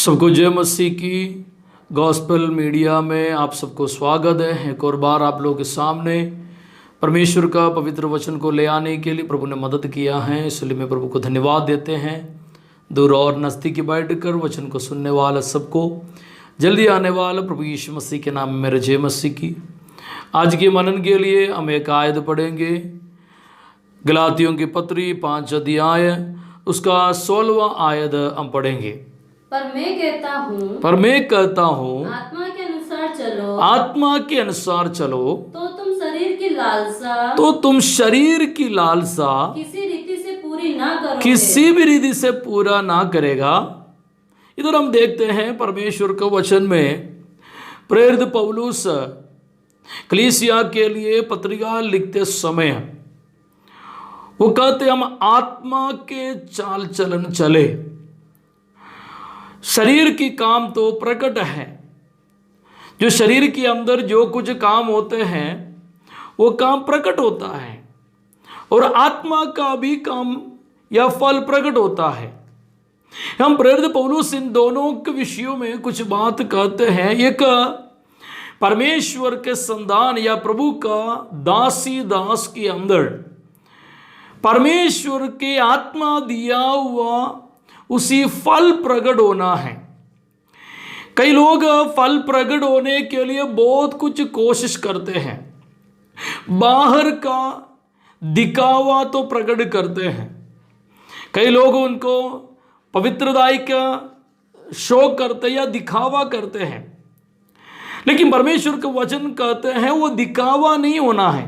सबको जय मसीह की। गॉस्पेल मीडिया में आप सबको स्वागत है। एक और बार आप लोगों के सामने परमेश्वर का पवित्र वचन को ले आने के लिए प्रभु ने मदद किया है, इसलिए मैं प्रभु को धन्यवाद देते हैं। दूर और नज़दीक बैठ कर वचन को सुनने वाला सबको जल्दी आने वाला प्रभु यीशु मसीह के नाम में मेरे जय मसीह की। आज के मनन के लिए हम एक आयत पढ़ेंगे, गलातियों की पत्री 5 अध्याय उसका 16वां आयत हम पढ़ेंगे। पर मैं कहता हूँ आत्मा के अनुसार चलो तो तुम शरीर की लालसा किसी भी रीति से पूरा ना करेगा। इधर हम देखते हैं परमेश्वर के वचन में प्रेरित पौलुस कलीसिया के लिए पत्रिका लिखते समय वो कहते हम आत्मा के चाल चलन चले। शरीर की काम तो प्रकट है, जो शरीर के अंदर जो कुछ काम होते हैं वो काम प्रकट होता है, और आत्मा का भी काम या फल प्रकट होता है। हम प्रेरित पौलुस इन दोनों के विषयों में कुछ बात कहते हैं। एक परमेश्वर के संतान या प्रभु का दासी दास के अंदर परमेश्वर के आत्मा दिया हुआ उसी फल प्रकट होना है। कई लोग फल प्रकट होने के लिए बहुत कुछ कोशिश करते हैं, बाहर का दिखावा तो प्रकट करते हैं। कई लोग उनको पवित्रताई का शो करते या दिखावा करते हैं, लेकिन परमेश्वर के वचन कहते हैं वो दिखावा नहीं होना है।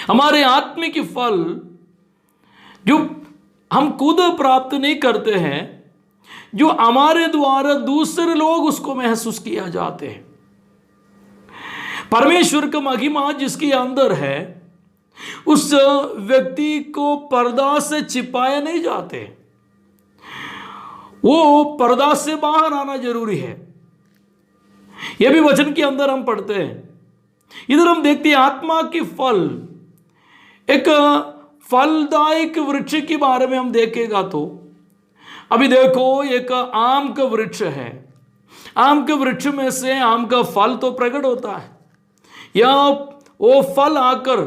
हमारे आत्मिक फल जो हम खुद प्राप्त नहीं करते हैं, जो हमारे द्वारा दूसरे लोग उसको महसूस किया जाते हैं। परमेश्वर का महिमा जिसके अंदर है उस व्यक्ति को पर्दा से छिपाए नहीं जाते, वो पर्दा से बाहर आना जरूरी है। यह भी वचन के अंदर हम पढ़ते हैं। इधर हम देखते हैं आत्मा की फल, एक फलदायक वृक्ष के बारे में हम देखेगा तो अभी देखो एक आम का वृक्ष है। आम के वृक्ष में से आम का फल तो प्रकट होता है, या वो फल आकर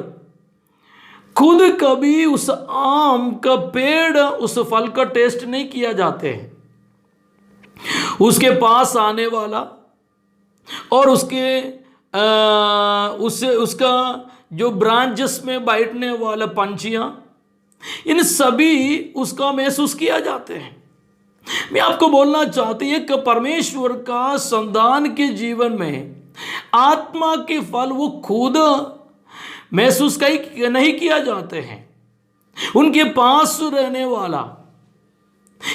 खुद कभी उस आम का पेड़ उस फल का टेस्ट नहीं किया जाते हैं। उसके पास आने वाला और उसका जो ब्रांचेस में बैठने वाला पंछियां, इन सभी उसका महसूस किया जाते हैं। मैं आपको बोलना चाहती हूं कि परमेश्वर का संतान के जीवन में आत्मा के फल वो खुद महसूस नहीं किया जाते हैं। उनके पास रहने वाला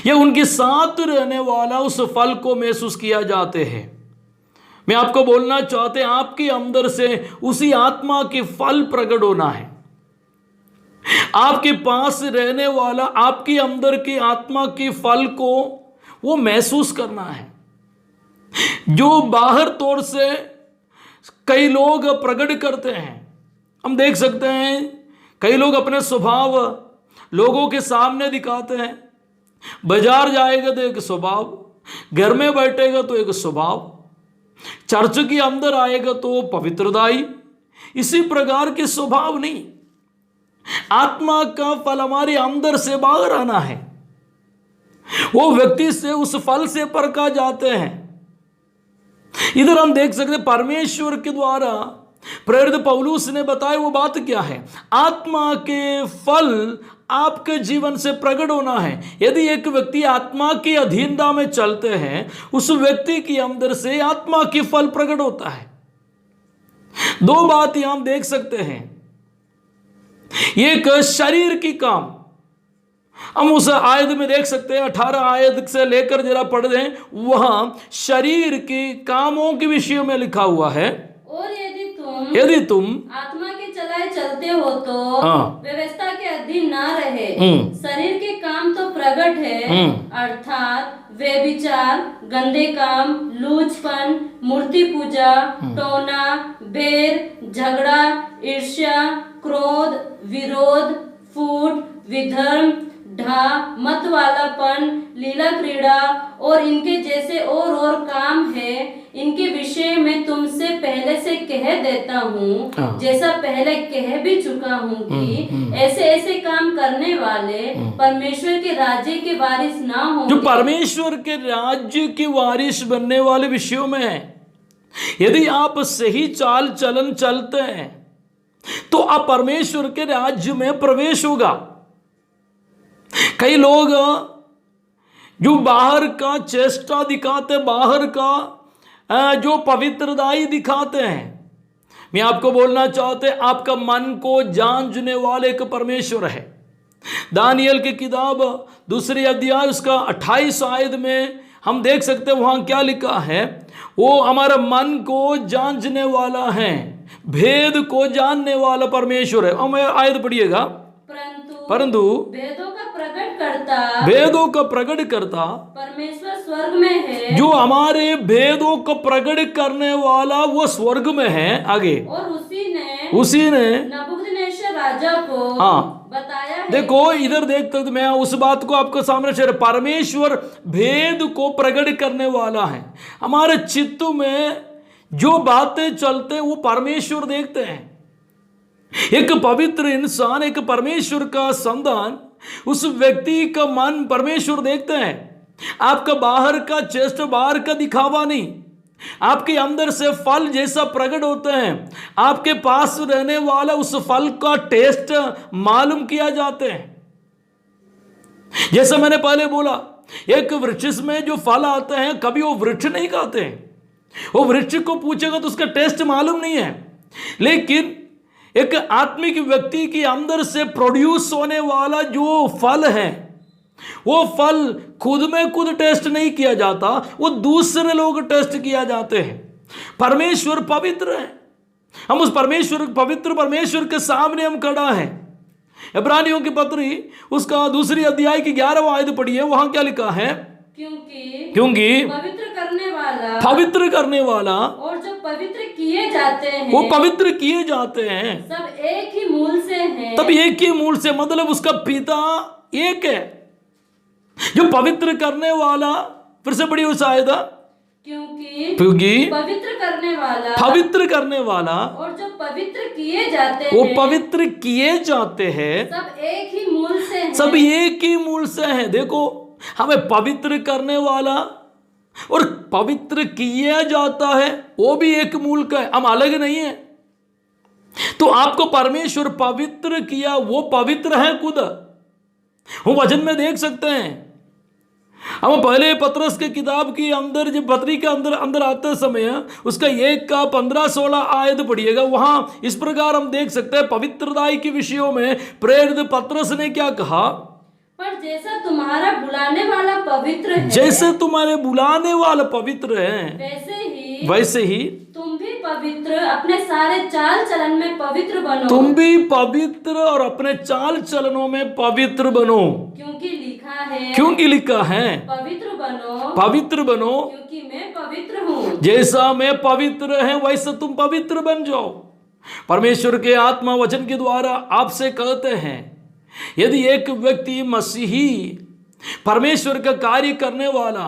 या उनके साथ रहने वाला उस फल को महसूस किया जाते हैं। मैं आपको बोलना चाहते हैं आपके अंदर से उसी आत्मा के फल प्रकट होना है। आपके पास रहने वाला आपके अंदर के आत्मा के फल को वो महसूस करना है, जो बाहर तौर से कई लोग प्रकट करते हैं। हम देख सकते हैं कई लोग अपने स्वभाव लोगों के सामने दिखाते हैं। बाजार जाएगा तो एक स्वभाव, घर में बैठेगा तो एक स्वभाव, चर्च के अंदर आएगा तो पवित्रताई, इसी प्रकार के स्वभाव नहीं। आत्मा का फल हमारे अंदर से बाहर आना है। वो व्यक्ति से उस फल से परखा जाते हैं। इधर हम देख सकते हैं परमेश्वर के द्वारा प्रेरित पौलुस ने बताया वो बात क्या है। आत्मा के फल आपके जीवन से प्रकट होना है। यदि एक व्यक्ति आत्मा की अधीनता में चलते हैं, उस व्यक्ति के अंदर से आत्मा की फल प्रकट होता है। दो बात यहां हम देख सकते हैं। एक शरीर की काम, हम उस आयत में देख सकते हैं 18 आयत से लेकर जरा पढ़ दें, वहां शरीर के कामों के विषय में लिखा हुआ है। और यदि तुम आत्मा के चलाए चलते हो तो व्यवस्था के अधीन ना रहे। शरीर के काम तो प्रकट है, अर्थात व्यभिचार, गंदे काम, लूचपन, मूर्ति पूजा, टोना, बैर, झगड़ा, ईर्ष्या, क्रोध, विरोध, फूट, विधर्म, मत वालापन, लीला क्रीड़ा और इनके जैसे और काम है, इनके विषय में तुमसे पहले से कह देता हूँ, जैसा पहले कह भी चुका हूँ कि ऐसे ऐसे काम करने वाले परमेश्वर के राज्य के वारिस ना हो। जो परमेश्वर के राज्य के वारिस बनने वाले विषयों में है, यदि आप सही चाल चलन चलते हैं तो आप परमेश्वर के राज्य में प्रवेश होगा। कई लोग जो बाहर का चेष्टा दिखाते, बाहर का जो पवित्रताई दिखाते हैं, मैं आपको बोलना चाहते, आपका मन को जांचने वाले एक परमेश्वर है। दानियल की किताब 2 अध्याय उसका 28 आयत में हम देख सकते हैं, वहां क्या लिखा है, वो हमारा मन को जांचने वाला है, भेद को जानने वाला परमेश्वर है। हमें आयत पढ़िएगा, परंतु भेदों का प्रकट करता परमेश्वर स्वर्ग में है, जो हमारे भेदों को प्रकट करने वाला वो स्वर्ग में है। आगे, और उसी ने नबूकदनेस्सर राजा को बताया है। देखो इधर देखते, मैं उस बात को आपको सामने शेयर, परमेश्वर भेद को प्रकट करने वाला है। हमारे चित्त में जो बातें चलते वो परमेश्वर देखते हैं। एक पवित्र इंसान, एक परमेश्वर का संतान, उस व्यक्ति का मन परमेश्वर देखते हैं। आपका बाहर का चेष्टा, बाहर का दिखावा नहीं, आपके अंदर से फल जैसा प्रकट होते हैं, आपके पास रहने वाला उस फल का टेस्ट मालूम किया जाते हैं। जैसा मैंने पहले बोला, एक वृक्ष में जो फल आते हैं, कभी वो वृक्ष नहीं खाते हैं, वो वृक्ष को पूछेगा तो उसका टेस्ट मालूम नहीं है। लेकिन एक आत्मिक व्यक्ति के अंदर से प्रोड्यूस होने वाला जो फल है, वो फल खुद में खुद टेस्ट नहीं किया जाता, वो दूसरे लोग टेस्ट किया जाते हैं। परमेश्वर पवित्र है, हम उस पवित्र परमेश्वर के सामने हम खड़ा हैं। इब्रानियों की पत्री उसका 2 अध्याय की 11वां आयत पढ़िए, वहां क्या लिखा है, क्योंकि पवित्र करने वाला और जो पवित्र किए जाते हैं, वो पवित्र किए जाते हैं, सब एक ही मूल से हैं। तब एक ही मूल से, मतलब उसका पिता एक है। जो पवित्र करने वाला, फिर से पढ़िए उस आयत, क्योंकि पवित्र करने वाला और जो पवित्र किए जाते वो हैं, पवित्र किए जाते हैं, सब एक ही मूल से हैं। सब एक ही मूल से हैं। देखो, हमें पवित्र करने वाला और पवित्र किया जाता है, वो भी एक मूल का है, हम अलग नहीं है। तो आपको परमेश्वर पवित्र किया, वो पवित्र है खुद। हम वचन में देख सकते हैं। हम पहले पतरस के किताब की अंदर, जब पत्री के अंदर आते समय उसका 1 का 15-16 आयत पढ़िएगा, वहां इस प्रकार हम देख सकते हैं, पवित्रताई के विषयों में प्रेरित पतरस ने क्या कहा, पर जैसा तुम्हारा बुलाने वाला पवित्र है, जैसे तुम्हारे बुलाने वाला पवित्र है, वैसे ही तुम भी पवित्र अपने सारे चाल चलन में पवित्र बनो। तुम भी पवित्र और अपने चाल चलनों में पवित्र बनो, क्योंकि लिखा है पवित्र बनो, क्योंकि मैं पवित्र हूँ। जैसा मैं पवित्र है वैसे तुम पवित्र बन जाओ। परमेश्वर के आत्मा वचन के द्वारा आपसे कहते हैं, यदि एक व्यक्ति मसीही, परमेश्वर का कार्य करने वाला,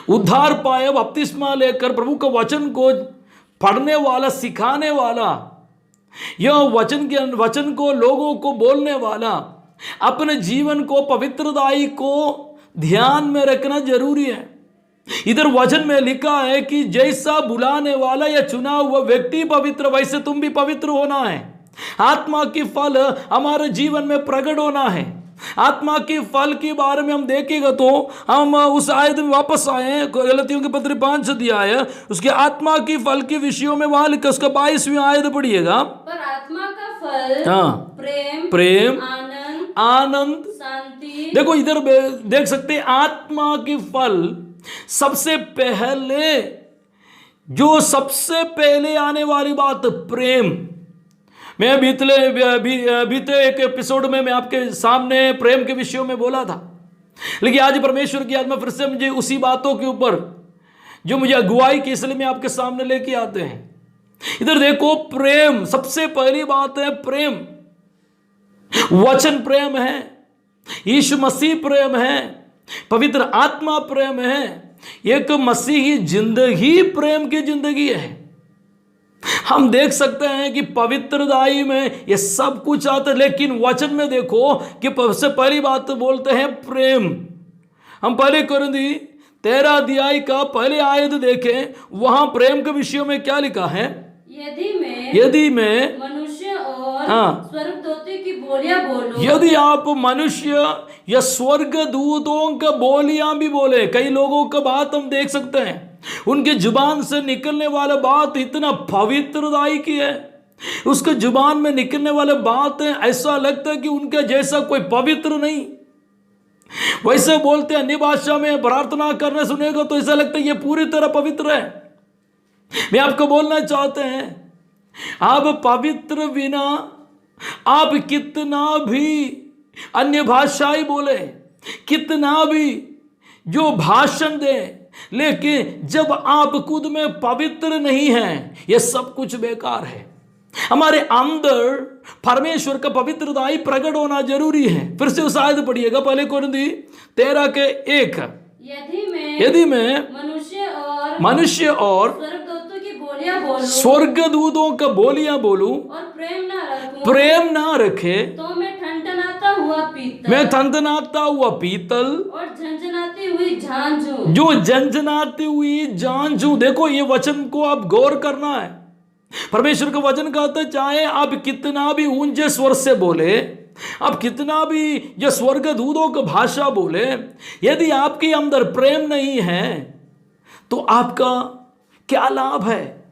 उद्धार पाए, बपतिस्मा लेकर प्रभु का वचन को पढ़ने वाला, सिखाने वाला, यह वचन को लोगों को बोलने वाला, अपने जीवन को पवित्रताई को ध्यान में रखना जरूरी है। इधर वचन में लिखा है कि जैसा बुलाने वाला या चुना हुआ व्यक्ति पवित्र, वैसे तुम भी पवित्र होना है। आत्मा की फल हमारे जीवन में प्रकट होना है। आत्मा के फल के बारे में हम देखेगा तो हम उस आयत में वापस आए, गलतियों के पत्र 5 अध्याय उसके आत्मा की फल के विषयों में वहां लिखा, उसका 22वीं आयत पढ़िएगा। पर आत्मा का फल प्रेम, आनंद, शांति। देखो इधर देख सकते हैं, आत्मा की फल सबसे पहले आने वाली बात प्रेम। मैं बीते एक एपिसोड में मैं आपके सामने प्रेम के विषयों में बोला था, लेकिन आज परमेश्वर की आत्मा फिर से मुझे उसी बातों के ऊपर जो मुझे अगुवाई की, इसलिए मैं आपके सामने लेके आते हैं। इधर देखो, प्रेम सबसे पहली बात है। प्रेम, वचन प्रेम है, यीशु मसीह प्रेम है, पवित्र आत्मा प्रेम है, एक मसीही जिंदगी प्रेम की जिंदगी है। हम देख सकते हैं कि पवित्रदाई में ये सब कुछ आता है, लेकिन वचन में देखो कि सबसे पहली बात तो बोलते हैं प्रेम। हम पहले कुरिन्थी 13 अध्याय का पहले आयत देखें, वहां प्रेम के विषय में क्या लिखा है? यदि मैं मनुष्य और हाँ। स्वर्गदूतों की बोलियां बोलूं, यदि आप मनुष्य या स्वर्ग दूतों का बोलियां भी बोले, कई लोगों का बात हम देख सकते हैं, उनके जुबान से निकलने वाला बात इतना पवित्रदायी की है, उसके जुबान में निकलने वाले बात है ऐसा लगता है कि उनके जैसा कोई पवित्र नहीं। वैसे बोलते हैं अन्य भाषा में प्रार्थना करने सुनेगा तो ऐसा लगता है ये पूरी तरह पवित्र है। मैं आपको बोलना चाहते हैं, आप पवित्र बिना आप कितना भी अन्य भाषाएं बोले, कितना भी जो भाषण दे, लेकिन जब आप खुद में पवित्र नहीं हैं, यह सब कुछ बेकार है। हमारे अंदर परमेश्वर का पवित्रताई प्रकट होना जरूरी है। फिर से उस आयत पढ़िएगा, पहले कुरिन्थी 13 के 1। यदि मैं मनुष्य और स्वर्गदूतों का बोलियां बोलूं और प्रेम ना रखे, तो मैं ठनठनाता हुआ पीतल और झंझनाती हुई झांझू। जो झंझनाती हुई झांझू। देखो ये वचन को आप गौर करना है। परमेश्वर का वचन कहता है, चाहे आप कितना भी ऊंचे स्वर से बोले, आप कितना भी ये स्वर्गदूतों का भाषा बोले, यदि आपके अंदर प्रेम नहीं है तो आपका क्या लाभ है?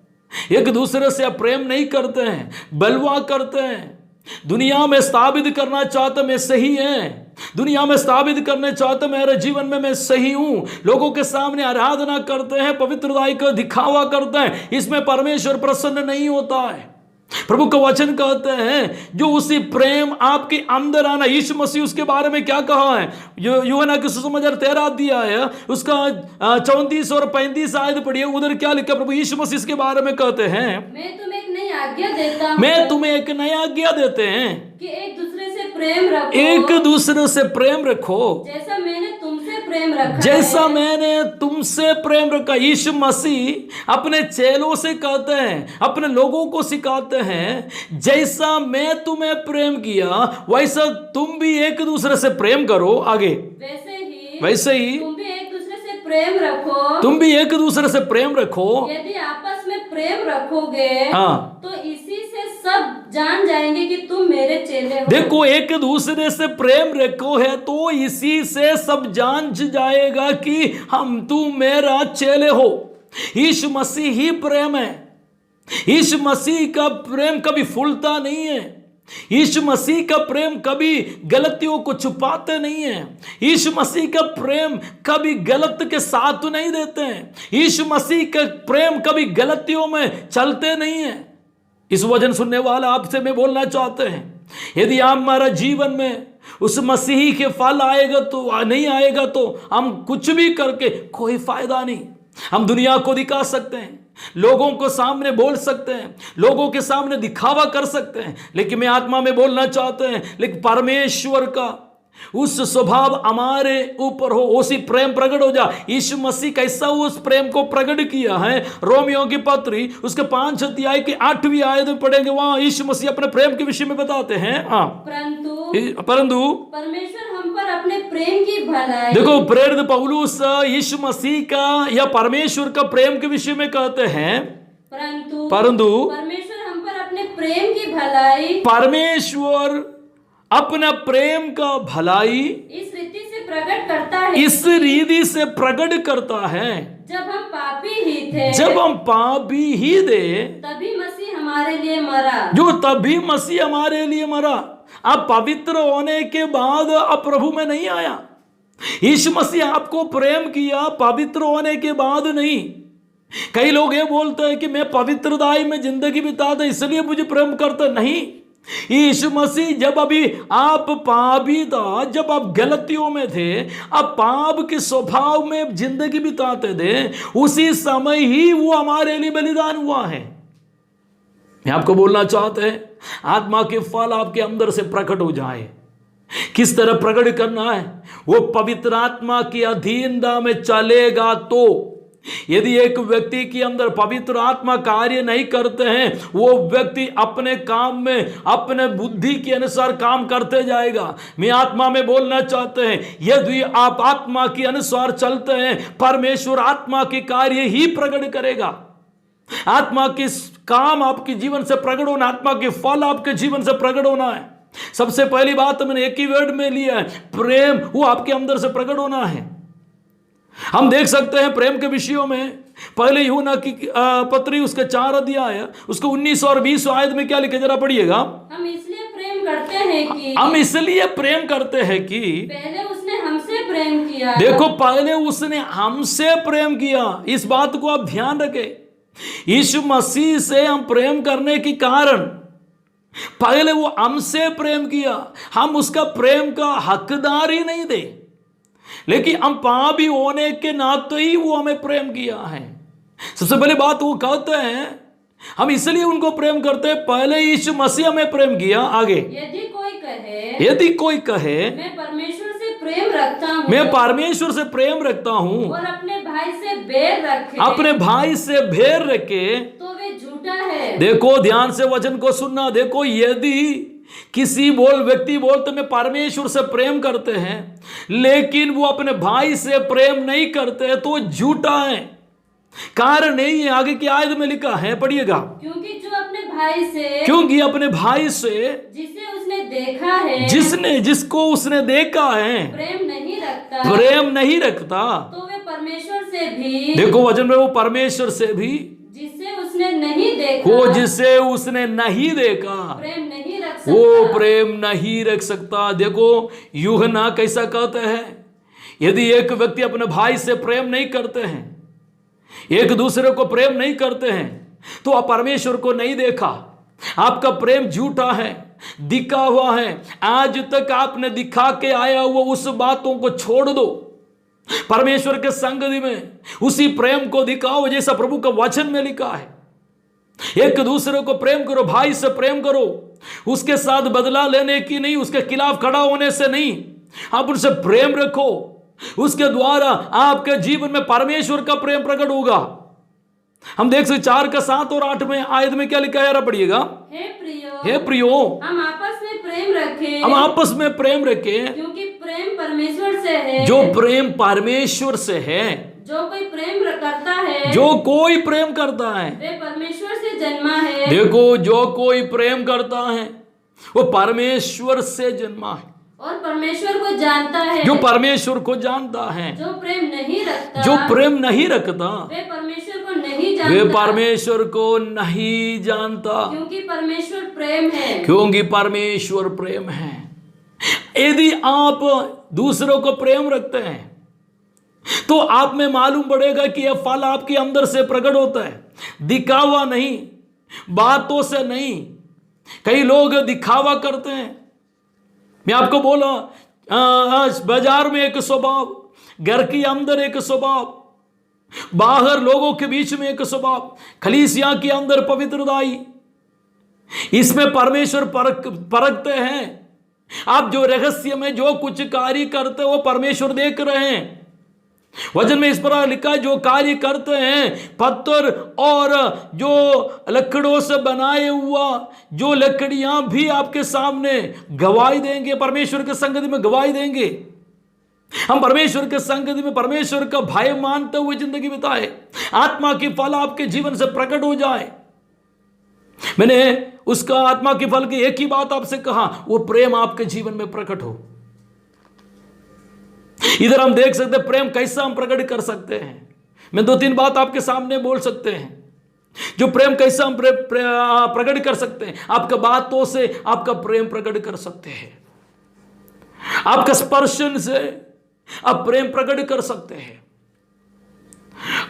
एक दूसरे से आप प्रेम नहीं करते हैं, बलवा करते हैं, दुनिया में स्थापित करना चाहते मैं सही है, दुनिया में स्थापित करने चाहते मेरे जीवन में मैं सही हूं, लोगों के सामने आराधना करते हैं, पवित्रताई का दिखावा करते हैं, इसमें परमेश्वर प्रसन्न नहीं होता है। प्रभु का वचन कहते हैं जो उसी प्रेम आपके अंदर आना, यीशु मसीह उसके बारे में क्या कहा है? यूहन्ना के सुसमाचार 13 अध्याय है, उसका 34 और 35 आयत पढ़िए, उधर क्या लिखा? प्रभु यीशु मसीह इसके बारे में कहते हैं, मैं तुम्हें एक नई आज्ञा देता हूं, मैं तुम्हें एक नई आज्ञा देते हैं कि एक दूसरे से प्रेम रखो, एक दूसरे से प्रेम रखो, जैसा मैंने तुमसे प्रेम रखा जैसा है। मैंने तुमसे प्रेम रखा। यीशु मसीह अपने चेलों से कहते हैं, अपने लोगों को सिखाते हैं, जैसा मैं तुम्हें प्रेम किया वैसा तुम भी एक दूसरे से प्रेम करो। आगे वैसे ही तुम भी एक दूसरे से प्रेम रखो, तुम भी एक दूसरे से प्रेम रखो। यदि आपस में प्रेम रखोगे हाँ, तो इसी से सब जान जाएंगे कि तुम मेरे चेले हो। देखो, एक दूसरे से प्रेम रखो है तो इसी से सब जान जाएगा कि हम तुम मेरा चेले हो। यीशु मसीह ही प्रेम है। यीशु मसीह का प्रेम कभी फूलता नहीं है। यीशु मसीह का प्रेम कभी गलतियों को छुपाते नहीं है। यीशु मसीह का प्रेम कभी गलत के साथ नहीं देते हैं। यीशु मसीह का प्रेम कभी गलतियों में चलते नहीं है। इस वचन सुनने वाला आपसे मैं बोलना चाहते हैं, यदि आप हमारा जीवन में उस मसीही के फल आएगा तो नहीं आएगा तो हम कुछ भी करके कोई फायदा नहीं। हम दुनिया को दिखा सकते हैं, लोगों को सामने बोल सकते हैं, लोगों के सामने दिखावा कर सकते हैं, लेकिन मैं आत्मा में बोलना चाहते हैं, लेकिन परमेश्वर का उस स्वभाव हमारे ऊपर हो, उसी प्रेम प्रकट हो जा। यीशु मसीह कैसा उस प्रेम को प्रकट किया है, रोमियो की पत्री उसके 5 अध्याय की 8वीं आयत में पढ़ेंगे, वहां यीशु मसीह अपने प्रेम के विषय में बताते हैं। परंतु परमेश्वर हम पर अपने प्रेम की भलाई, देखो, प्रेरित पौलुस यीशु मसीह का या परमेश्वर का प्रेम के विषय में कहते हैं, परंतु परमेश्वर हम पर अपने प्रेम की भलाई, परमेश्वर अपना प्रेम का भलाई इस रीति से प्रकट करता है, इस रीति से प्रकट करता है, जब हम पापी ही थे, जब हम पापी ही थे, तभी मसीह हमारे लिए मरा, जो तभी मसीह हमारे लिए मरा। अब पवित्र होने के बाद अब प्रभु में नहीं आया। यीशु मसीह आपको प्रेम किया पवित्र होने के बाद नहीं। कई लोग ये बोलते हैं कि मैं पवित्रताई में जिंदगी बिताता इसलिए मुझे प्रेम करता नहीं। यीशु मसीह जब अभी आप पापी था, जब आप गलतियों में थे, आप पाप के स्वभाव में जिंदगी बिताते थे, उसी समय ही वो हमारे लिए बलिदान हुआ है। मैं आपको बोलना चाहते हैं, आत्मा के फल आपके अंदर से प्रकट हो जाए। किस तरह प्रकट करना है? वो पवित्र आत्मा की अधीनता में चलेगा। तो यदि एक व्यक्ति के अंदर पवित्र आत्मा कार्य नहीं करते हैं, वो व्यक्ति अपने काम में अपने बुद्धि के अनुसार काम करते जाएगा। मैं आत्मा में बोलना चाहते हैं, यदि आप आत्मा के अनुसार चलते हैं, परमेश्वर आत्मा के कार्य ही प्रकट करेगा। आत्मा के काम आपके जीवन से प्रकट होना, आत्मा के फल आपके जीवन से प्रकट होना है। सबसे पहली बात तो मैंने एक ही वर्ड में लिया है, प्रेम। वो आपके अंदर से प्रकट होना है। हम देख सकते हैं प्रेम के विषयों में पहले यूहन्ना की पत्री उसके 4 अध्याय उसको 19 और 20 आयत में क्या लिखे, जरा पढ़िएगा। हम इसलिए प्रेम करते हैं कि पहले उसने हमसे प्रेम किया। देखो, पहले उसने हमसे प्रेम किया। इस बात को आप ध्यान रखें। यीशु मसीह से हम प्रेम करने के कारण पहले वो हमसे प्रेम किया। हम उसका प्रेम का हकदार ही नहीं थे, लेकिन हम पापी होने के नाते ही वो हमें प्रेम किया है। सबसे पहली बात वो कहते हैं हम इसलिए उनको प्रेम करते हैं, पहले यीशु मसीह हमें प्रेम किया। आगे, यदि कोई कहे मैं परमेश्वर से प्रेम रखता हूँ और अपने भाई से बैर रखे तो वे झूठा है। देखो, ध्यान से वचन को सुनना। देखो, यदि किसी व्यक्ति बोलते मैं परमेश्वर से प्रेम करते हैं, लेकिन वो अपने भाई से प्रेम नहीं करते, तो झूठा है। कारण नहीं है, आगे की आयत में लिखा है, पढ़िएगा। क्योंकि अपने भाई से जिसे उसने देखा है, जिसको उसने देखा है, प्रेम नहीं रखता, तो वे परमेश्वर से भी, देखो वचन में, वो परमेश्वर से भी जिसे उसने नहीं देखा, प्रेम नहीं रख सकता। वो प्रेम नहीं रख सकता। देखो, यूहन्ना कैसा कहते हैं, यदि एक व्यक्ति अपने भाई से प्रेम नहीं करते हैं, एक दूसरे को प्रेम नहीं करते हैं, तो आप परमेश्वर को नहीं देखा। आपका प्रेम झूठा है, दिखा हुआ है। आज तक आपने दिखा के आया हुआ उस बातों को छोड़ दो, परमेश्वर के संगति में उसी प्रेम को दिखाओ जैसा प्रभु का वचन में लिखा है। एक दूसरे को प्रेम करो, भाई से प्रेम करो, उसके साथ बदला लेने की नहीं, उसके खिलाफ खड़ा होने से नहीं, आप उनसे प्रेम रखो। उसके द्वारा आपके जीवन में परमेश्वर का प्रेम प्रकट होगा। हम देख सकते 4 का 7 और 8 में आयत में क्या लिखा है, पढ़िएगा। हे प्रियो, हम आपस में प्रेम रखें, क्योंकि प्रेम परमेश्वर से है। जो प्रेम परमेश्वर से है, जो कोई प्रेम करता है, वे परमेश्वर से जन्मा है। देखो, जो कोई प्रेम करता है वो परमेश्वर से जन्मा है और परमेश्वर को जानता है। जो परमेश्वर को जानता है, जो प्रेम नहीं रखता, वे परमेश्वर को नहीं जानता, क्योंकि परमेश्वर प्रेम है। यदि आप दूसरों को प्रेम रखते हैं, तो आप में मालूम पड़ेगा कि यह फल आपके अंदर से प्रकट होता है, दिखावा नहीं, बातों से नहीं। कई लोग दिखावा करते हैं। मैं आपको बोला, बाजार में एक स्वभाव, घर के अंदर एक स्वभाव, बाहर लोगों के बीच में एक स्वभाव, कलीसिया के अंदर पवित्रताई, इसमें परमेश्वर परखते हैं। आप जो रहस्य में जो कुछ कार्य करते हो वो परमेश्वर देख रहे हैं। वचन में इस पर लिखा, जो कार्य करते हैं पत्थर और जो लकड़ों से बनाए हुआ जो लकड़ियां भी आपके सामने गवाही देंगे, परमेश्वर के संगति में गवाही देंगे। हम परमेश्वर के संगति में परमेश्वर का भय मानते हुए जिंदगी बिताए, आत्मा की फल आपके जीवन से प्रकट हो जाए। मैंने उसका आत्मा के फल की एक ही बात आपसे कहा, वो प्रेम आपके जीवन में प्रकट हो। इधर हम देख सकते हैं प्रेम कैसा हम प्रकट कर सकते हैं। मैं 2-3 बात आपके सामने बोल सकते हैं, जो प्रेम कैसा हम प्रकट कर सकते हैं। आपका बातों से आपका प्रेम प्रकट कर सकते हैं, आपका स्पर्शन से आप प्रेम प्रकट कर सकते हैं।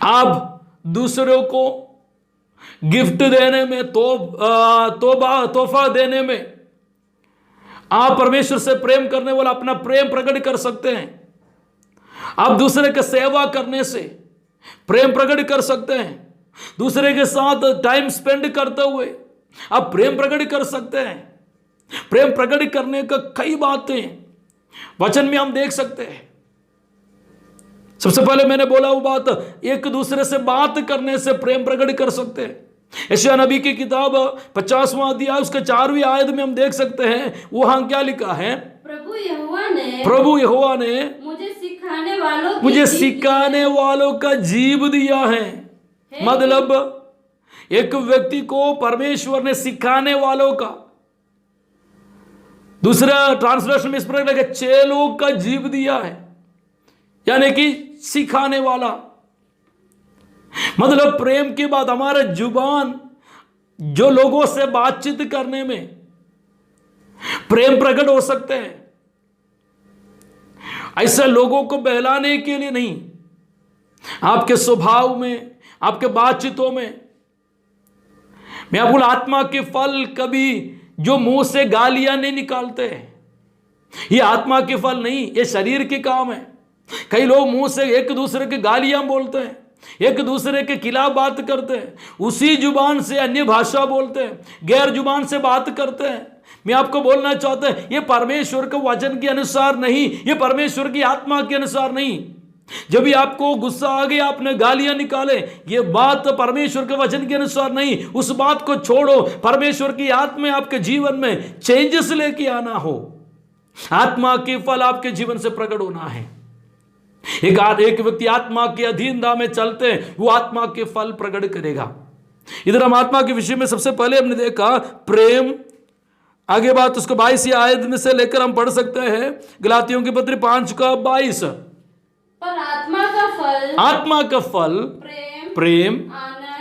आप दूसरों को गिफ्ट देने में, तोहफा देने में आप परमेश्वर से प्रेम करने वाला अपना प्रेम प्रकट कर सकते हैं। आप दूसरे के सेवा करने से प्रेम प्रकट कर सकते हैं। दूसरे के साथ टाइम स्पेंड करते हुए आप प्रेम प्रकट कर सकते हैं। प्रेम प्रकट करने का कई बातें वचन में हम देख सकते हैं। सबसे पहले मैंने बोला वो बात, एक दूसरे से बात करने से प्रेम प्रकट कर सकते हैं। यशायाह नबी की किताब 50वां अध्याय उसके 4वीं आयत में हम देख सकते हैं, वहां क्या लिखा है? प्रभु यहोवा ने मुझे सिखाने वालों का जीव दिया है। मतलब एक व्यक्ति को परमेश्वर ने सिखाने वालों का, दूसरा ट्रांसलेशन में इस प्रकार लिखा, चेलों का जीव दिया है, यानी कि सिखाने वाला। मतलब प्रेम की बात, हमारा जुबान जो लोगों से बातचीत करने में प्रेम प्रकट हो सकते हैं, ऐसे लोगों को बहलाने के लिए नहीं, आपके स्वभाव में, आपके बातचीतों में। मैं आपको आत्मा के फल कभी जो मुंह से गालियां नहीं निकालते हैं, ये आत्मा के फल नहीं, ये शरीर के काम है। कई लोग मुंह से एक दूसरे के गालियां बोलते हैं, एक दूसरे के खिलाफ बात करते हैं, उसी जुबान से अन्य भाषा बोलते हैं, गैर जुबान से बात करते हैं। मैं आपको बोलना चाहता हूं, ये परमेश्वर के वचन के अनुसार नहीं, ये परमेश्वर की आत्मा के अनुसार नहीं। जब भी आपको गुस्सा आ गया, आपने गालियां निकाले, ये बात परमेश्वर के वचन के अनुसार नहीं। उस बात को छोड़ो, परमेश्वर की आत्मा आपके जीवन में चेंजेस लेके आना हो, आत्मा के फल आपके जीवन से प्रकट होना है। एक व्यक्ति आत्मा के अधीनता में चलते हैं, वो आत्मा के फल प्रकट करेगा। इधर हम आत्मा के विषय में सबसे पहले हमने देखा प्रेम। आगे बात उसको 22 आयत में से लेकर हम पढ़ सकते हैं, गलातियों की पत्री 5:22। पर आत्मा का फल प्रेम,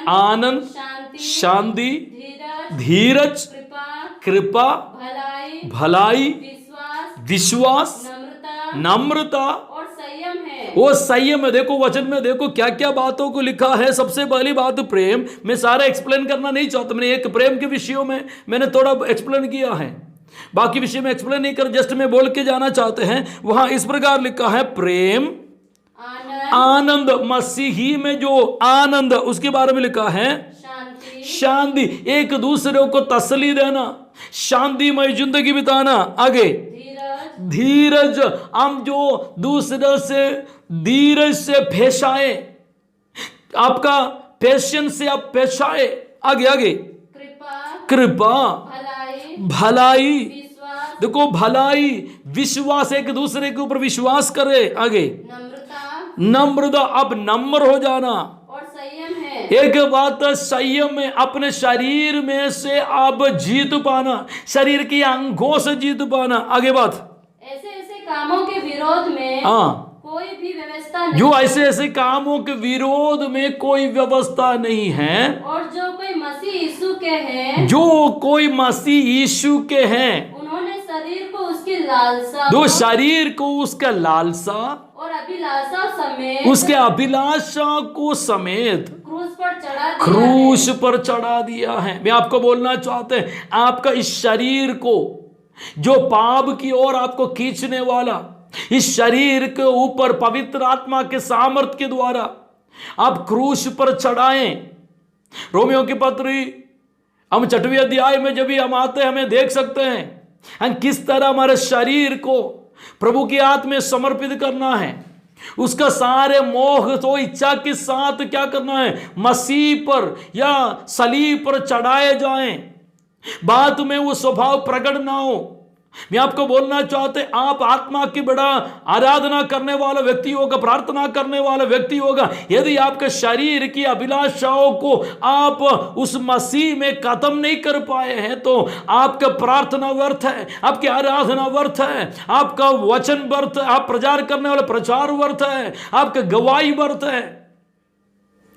आनंद, शांति, धीरज, कृपा, भलाई, विश्वास, नम्रता और संयम है। वो संयम है। देखो वचन में देखो क्या क्या बातों को लिखा है। सबसे पहली बात प्रेम। मैं सारा एक्सप्लेन करना नहीं चाहता, मैंने एक प्रेम के विषयों में मैंने थोड़ा एक्सप्लेन किया है, बाकी विषय में एक्सप्लेन नहीं कर, जस्ट में बोल के जाना चाहते हैं। वहां इस प्रकार लिखा है प्रेम, आनंद, मसीही में जो आनंद, उसके बारे में लिखा है शांति, एक दूसरे को तसल्ली देना, शांतिमय जिंदगी बिताना। आगे धीरज, हम जो दूसरे से धीरज से पेश आए, आपका पेशेंस से आप पेश आए। आगे कृपा, भलाई, देखो भलाई, विश्वास, एक दूसरे के ऊपर विश्वास करे। आगे नम्रता, अब नम्र हो जाना। और संयम है। एक बात संयम में, अपने शरीर में से आप जीत पाना, शरीर की अंगों से जीत पाना। आगे बात ऐसे कामों के विरोध में कोई भी व्यवस्था नहीं, जो ऐसे कामों के विरोध में कोई व्यवस्था नहीं है। और जो कोई मसीह यीशु के हैं, जो कोई मसीह यीशु के हैं, उन्होंने शरीर को उसकी लालसा, दो शरीर को उसका लालसा और अभिलाषा समेत, उसके अभिलाषा को समेत क्रूस पर चढ़ा दिया है। मैं आपको बोलना चाहते हैं, आपका इस शरीर को जो पाप की ओर आपको खींचने वाला, इस शरीर के ऊपर पवित्र आत्मा के सामर्थ्य के द्वारा आप क्रूस पर चढ़ाएं। रोमियो की पत्री हम 6वें अध्याय में जब भी हम आते हैं, हमें देख सकते हैं हम किस तरह हमारे शरीर को प्रभु की हाथ में समर्पित करना है। उसका सारे मोह तो इच्छा के साथ क्या करना है, मसीह पर या सलीब पर चढ़ाए जाएं, बात में वो स्वभाव प्रकट ना हो। मैं आपको बोलना चाहते, आप आत्मा की बड़ा आराधना करने वाला व्यक्ति होगा, प्रार्थना करने वाला व्यक्ति होगा, यदि आपके शरीर की अभिलाषाओं को आप उस मसीह में खत्म नहीं कर पाए हैं, तो आपका प्रार्थना व्यर्थ है, आपकी आराधना व्यर्थ है, आपका वचन व्यर्थ है, आप प्रचार करने वाला प्रचार व्यर्थ है, आपका गवाही व्यर्थ है।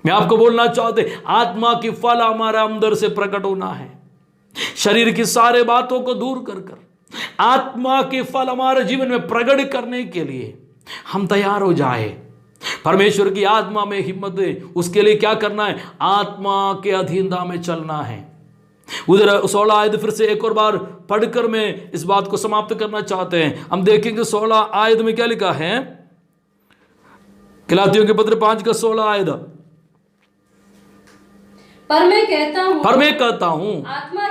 मैं आपको बोलना चाहते, आत्मा की फल हमारे अंदर से प्रकट होना है। शरीर की सारे बातों को दूर कर आत्मा के फल हमारे जीवन में प्रकट करने के लिए हम तैयार हो जाए। परमेश्वर की आत्मा में हिम्मत दे। उसके लिए क्या करना है, आत्मा के अधीनता में चलना है। उधर 16 आयत फिर से एक और बार पढ़कर मैं इस बात को समाप्त करना चाहते हैं। हम देखेंगे 16 आयत में क्या लिखा है, गलातियों के पत्र 5:16 आयत। पर मैं कहता हूँ आत्मा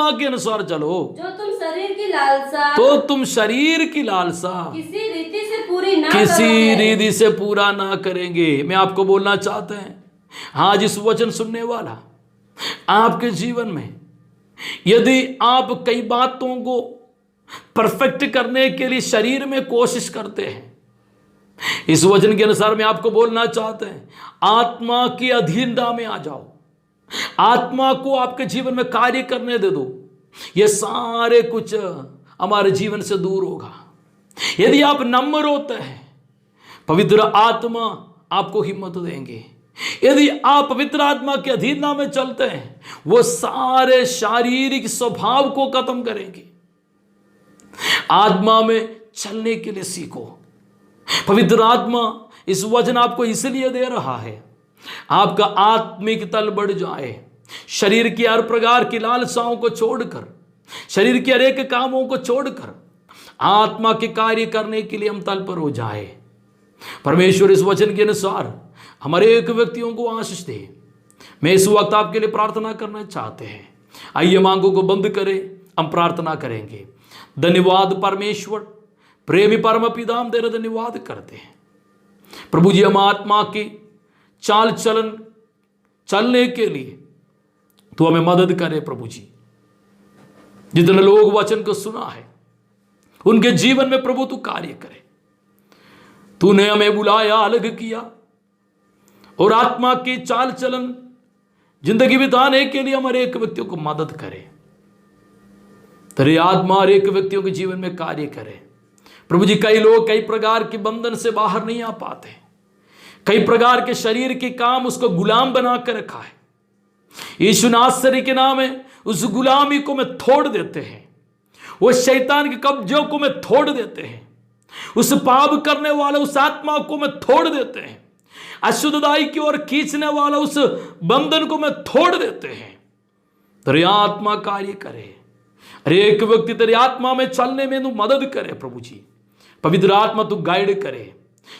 के अनुसार चलो, जो तुम शरीर की लालसा तो तुम शरीर की लालसा किसी रीति से पूरी ना किसी करोगे। रीति से पूरा ना करेंगे। मैं आपको बोलना चाहते हैं, आज इस वचन सुनने वाला आपके जीवन में यदि आप कई बातों को परफेक्ट करने के लिए शरीर में कोशिश करते हैं, इस वचन के अनुसार मैं आपको बोलना चाहते हैं, आत्मा की अधीनता में आ जाओ, आत्मा को आपके जीवन में कार्य करने दे दो। ये सारे कुछ हमारे जीवन से दूर होगा। यदि आप नम्र होते हैं, पवित्र आत्मा आपको हिम्मत देंगे। यदि आप पवित्र आत्मा के अधीनता में चलते हैं, वो सारे शारीरिक स्वभाव को खत्म करेंगे। आत्मा में चलने के लिए सीखो। पवित्र आत्मा इस वचन आपको इसलिए दे रहा है, आपका आत्मिक तल बढ़ जाए, शरीर की हर प्रकार की लालसाओं को छोड़कर, शरीर के हर एक कामों को छोड़कर आत्मा के कार्य करने के लिए हम तल पर हो जाए। परमेश्वर इस वचन के अनुसार हमारे एक व्यक्तियों को आशीष दे। मैं इस वक्त आपके लिए प्रार्थना करना चाहते हैं। आइए मांगों को बंद करें, हम प्रार्थना करेंगे। धन्यवाद परमेश्वर, प्रेमी परम पिता, हम तेरा धन्यवाद करते हैं प्रभु जी। हम आत्मा की चाल चलन चलने के लिए तो हमें मदद करे प्रभु जी। जितने लोग वचन को सुना है उनके जीवन में प्रभु तू कार्य करे। तूने हमें बुलाया, अलग किया और आत्मा की चाल चलन जिंदगी बिताने के लिए हमारे एक व्यक्तियों को मदद करे। तेरी आत्मा हर एक व्यक्तियों के जीवन में कार्य करे प्रभु जी। कई लोग कई प्रकार के बंधन से बाहर नहीं आ पाते, कई प्रकार के शरीर के काम उसको गुलाम बना कर रखा है। यीशु नासरी के नाम में उस गुलामी को मैं तोड़ देते हैं, वो शैतान के कब्जों को मैं तोड़ देते हैं, उस पाप करने वाले उस आत्मा को मैं तोड़ देते हैं, अशुद्धताई की ओर खींचने वाला उस बंधन को मैं तोड़ देते हैं। तेरी आत्मा कार्य करे, अरे एक व्यक्ति तेरी आत्मा में चलने में तू मदद करे प्रभु जी। पवित्र आत्मा तू गाइड करे,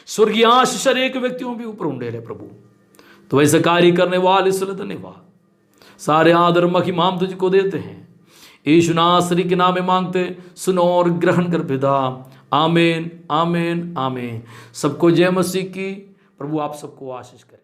स्वर्गीय आशीष एक व्यक्तियों भी ऊपर उंडे रहे प्रभु। तो ऐसे कार्य करने वाले इसलिए धन्यवाद। सारे आदर महिमा हम तुझको देते हैं, यीशु नासरी के नाम में मांगते, सुनो और ग्रहण कर पिता। आमीन, आमीन, आमीन। सबको जय मसीह की। प्रभु आप सबको आशीष करे।